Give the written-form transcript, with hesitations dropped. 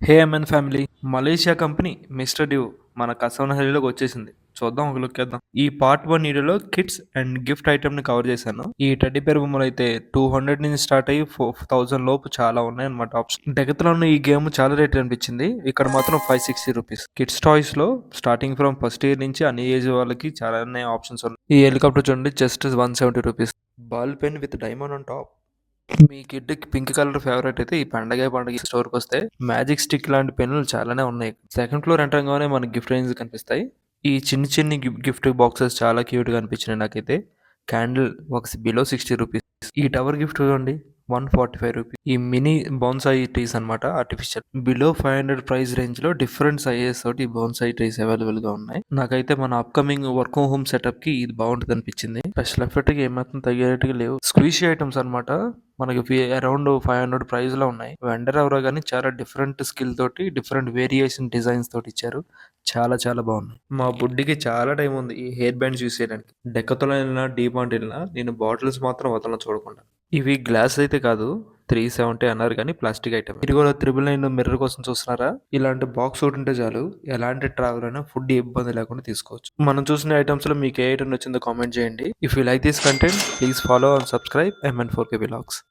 హే MN family, Malaysia company mister డ్యూ మన కసవనహల్లిలోకి వచ్చేసింది. చూద్దాం, ఒక లుక్ వేద్దాం. ఈ పార్ట్ 1 వీడియోలో కిడ్స్ అండ్ గిఫ్ట్ ఐటమ్ ని కవర్ చేశాను. ఈ టెడ్డీ బేర్ బొమ్మలు అయితే 200 నుంచి స్టార్ట్ అయ్యి 4000 లోపు చాలా ఉన్నాయి అనమాట ఆప్షన్. డెగత్లో ఉన్న ఈ గేమ్ చాలా రేట్ అనిపించింది. ఇక్కడ మాత్రం 560 రూపీస్. కిడ్స్ టాయ్స్ లో స్టార్టింగ్ ఫ్రమ్ ఫస్ట్ ఇయర్ నుంచి అన్ని ఏజ్ వాళ్ళకి చాలా ఆప్షన్స్ ఉన్నాయి. ఈ హెలికాప్టర్ చూడండి, just 170 rupees. Ball pen with diamond on top. మీ కిడ్కి పింక్ కలర్ ఫేవరెట్ అయితే ఈ పండగ స్టోర్కి వస్తే మ్యాజిక్ స్టిక్ లాంటి పెన్నులు చాలానే ఉన్నాయి. సెకండ్ ఫ్లోర్ ఎంటర్గానే మనకి గిఫ్ట్ రేంజ్ కనిపిస్తాయి. ఈ చిన్ని చిన్ని గిఫ్ట్ బాక్సెస్ చాలా క్యూట్గా అనిపించినాయి నాకైతే. Candle box below 60 rupees. ఈ టవర్ గిఫ్ట్ చూడండి, 145 రూపీస్. ఈ మినీ బౌన్సాయి ట్రీస్ అనమాట, ఆర్టిఫిషియల్. బిలో 500 ప్రైస్ రేంజ్ లో డిఫరెంట్ సైజెస్ తోటి బౌన్సాయి ట్రీస్ అవైలబుల్ గా ఉన్నాయి. నాకైతే మన అప్కమింగ్ వర్క్ హోమ్ సెటప్ కి ఇది బాగుంటుంది అనిపించింది. స్పెషల్ ఎఫెక్ట్ కి ఏమాత్రం తగ్గేట్టుగా లేవు. స్క్వీషీ ఐటమ్స్ అనమాట, మనకి అరౌండ్ 500 ప్రైస్ లో ఉన్నాయి. వెండర్ ఎవరో కానీ చాలా డిఫరెంట్ స్కిల్ తోటి డిఫరెంట్ వేరియేషన్ డిజైన్స్ తోటి ఇచ్చారు. చాలా చాలా బాగున్నాయి. మా బుడ్డికి చాలా టైం ఉంది ఈ హెయిర్ బ్యాండ్స్ యూస్ చేయడానికి. డెక్కతో వెళ్ళినా డీపాంట్ వెళ్ళినా నేను బాటిల్స్ మాత్రం వదలను చూడకుండా. ఇవి గ్లాస్ అయితే కాదు, 370 అన్నారు కానీ ప్లాస్టిక్ ఐటమ్. మీరు కూడా 999 మిర్రర్ కోసం చూస్తున్నారా? ఇలాంటి బాక్స్ ఒకటి ఉంటే చాలు, ఎలాంటి ట్రావెల్ అయినా ఫుడ్ ఇబ్బంది లేకుండా తీసుకోవచ్చు. మనం చూసిన ఐటమ్స్ లో మీకు ఏ ఐటమ్ నచ్చిందో కామెంట్ చేయండి. If you like this content, please follow and subscribe MN4K Vlogs.